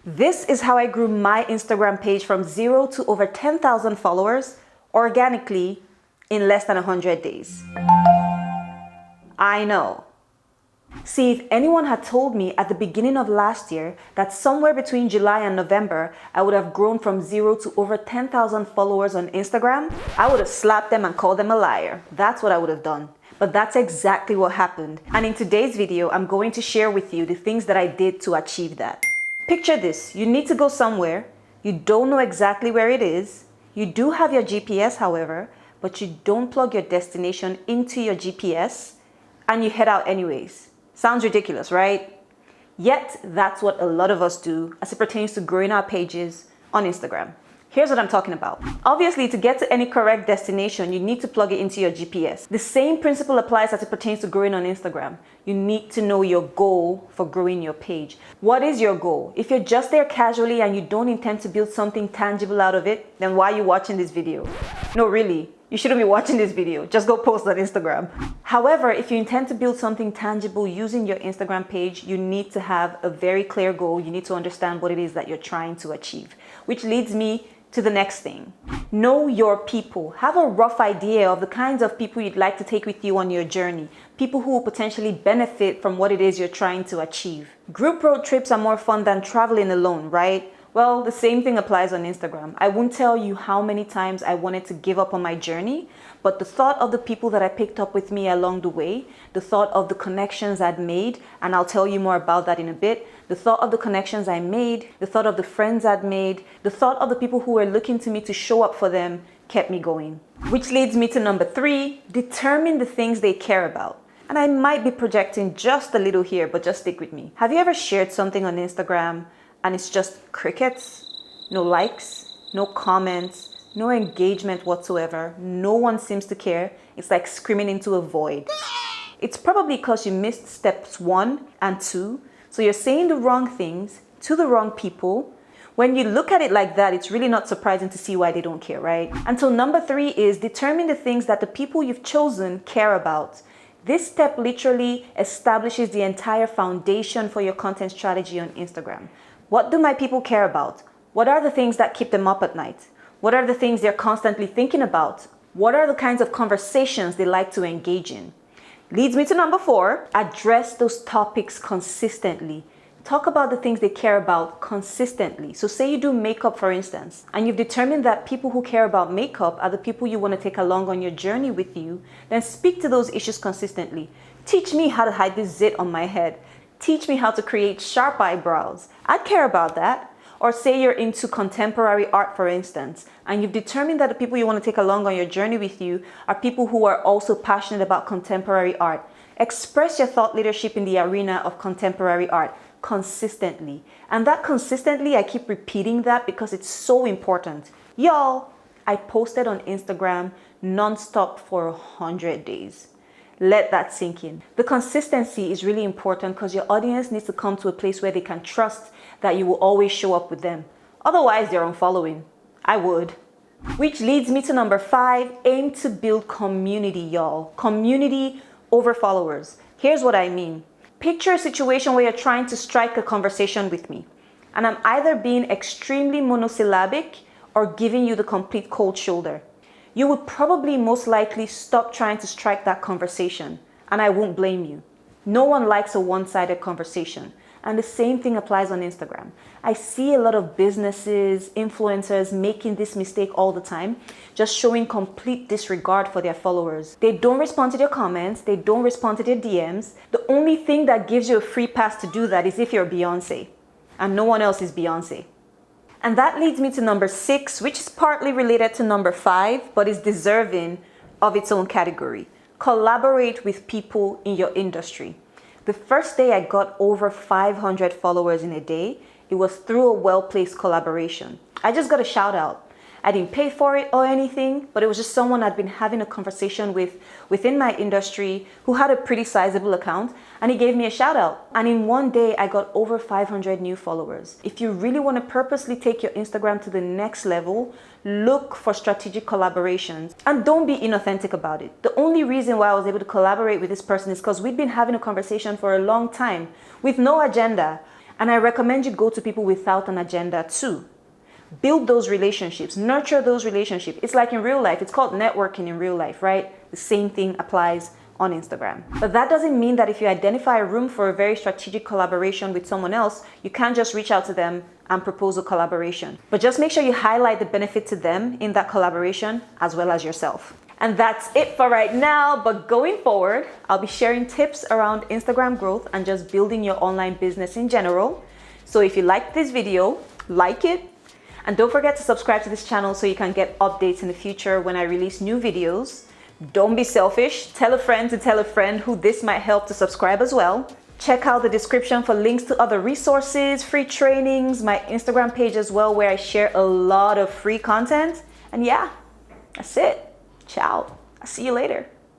This is how I grew my Instagram page from 0 to over 10,000 followers organically in less than 100 days. I know. See, if anyone had told me at the beginning of last year that somewhere between July and November, I would have grown from 0 to over 10,000 followers on Instagram, I would have slapped them and called them a liar. That's what I would have done. But that's exactly what happened. And in today's video, I'm going to share with you the things that I did to achieve that. Picture this, you need to go somewhere, you don't know exactly where it is, you do have your GPS however, but you don't plug your destination into your GPS, and you head out anyways. Sounds ridiculous, right? Yet, that's what a lot of us do as it pertains to growing our pages on Instagram. Here's what I'm talking about. Obviously, to get to any correct destination, you need to plug it into your GPS. The same principle applies as it pertains to growing on Instagram. You need to know your goal for growing your page. What is your goal? If you're just there casually and you don't intend to build something tangible out of it, then why are you watching this video? No, really. You shouldn't be watching this video. Just go post on Instagram. However, if you intend to build something tangible using your Instagram page, you need to have a very clear goal. You need to understand what it is that you're trying to achieve, which leads me to the next thing. Know your people. Have a rough idea of the kinds of people you'd like to take with you on your journey. People who will potentially benefit from what it is you're trying to achieve. Group road trips are more fun than traveling alone, right? Well, the same thing applies on Instagram. I won't tell you how many times I wanted to give up on my journey, but the thought of the people that I picked up with me along the way, the thought of the connections I'd made, and I'll tell you more about that in a bit, the thought of the connections I made, the thought of the friends I'd made, the thought of the people who were looking to me to show up for them kept me going. Which leads me to number 3, determine the things they care about. And I might be projecting just a little here, but just stick with me. Have you ever shared something on Instagram and it's just crickets? No likes, no comments, no engagement whatsoever. No one seems to care. It's like screaming into a void. It's probably because you missed steps 1 and 2. So you're saying the wrong things to the wrong people. When you look at it like that, it's really not surprising to see why they don't care, right? And so number 3 is determine the things that the people you've chosen care about. This step literally establishes the entire foundation for your content strategy on Instagram. What do my people care about? What are the things that keep them up at night? What are the things they're constantly thinking about? What are the kinds of conversations they like to engage in? Leads me to number 4, address those topics consistently. Talk about the things they care about consistently. So say you do makeup, for instance, and you've determined that people who care about makeup are the people you want to take along on your journey with you, then speak to those issues consistently. Teach me how to hide this zit on my head. Teach me how to create sharp eyebrows. I'd care about that. Or say you're into contemporary art, for instance, and you've determined that the people you want to take along on your journey with you are people who are also passionate about contemporary art. Express your thought leadership in the arena of contemporary art consistently. And that consistently, I keep repeating that because it's so important. Y'all, I posted on Instagram nonstop for 100 days. Let that sink in. The consistency is really important because your audience needs to come to a place where they can trust that you will always show up with them. Otherwise, they're unfollowing. I would. Which leads me to number 5, aim to build community, y'all. Community over followers. Here's what I mean. Picture a situation where you're trying to strike a conversation with me, and I'm either being extremely monosyllabic or giving you the complete cold shoulder. You would probably most likely stop trying to strike that conversation, and I won't blame you. No one likes a one-sided conversation, and the same thing applies on Instagram. I see a lot of businesses, influencers making this mistake all the time, just showing complete disregard for their followers. They don't respond to their comments, they don't respond to their DMs. The only thing that gives you a free pass to do that is if you're Beyonce, and no one else is Beyonce. And that leads me to number 6, which is partly related to number 5, but is deserving of its own category. Collaborate with people in your industry. The first day I got over 500 followers in a day, it was through a well-placed collaboration. I just got a shout out. I didn't pay for it or anything, but it was just someone I'd been having a conversation with within my industry who had a pretty sizable account, and he gave me a shout out. And in one day, I got over 500 new followers. If you really want to purposely take your Instagram to the next level, look for strategic collaborations and don't be inauthentic about it. The only reason why I was able to collaborate with this person is because we'd been having a conversation for a long time with no agenda. And I recommend you go to people without an agenda too. Build those relationships, nurture those relationships. It's like in real life, it's called networking in real life, right? The same thing applies on Instagram. But that doesn't mean that if you identify a room for a very strategic collaboration with someone else, you can't just reach out to them and propose a collaboration. But just make sure you highlight the benefit to them in that collaboration as well as yourself. And that's it for right now. But going forward, I'll be sharing tips around Instagram growth and just building your online business in general. So if you liked this video, like it. And don't forget to subscribe to this channel so you can get updates in the future when I release new videos. Don't be selfish. Tell a friend to tell a friend who this might help to subscribe as well. Check out the description for links to other resources, free trainings, my Instagram page as well, where I share a lot of free content. And yeah, that's it. Ciao. I'll see you later.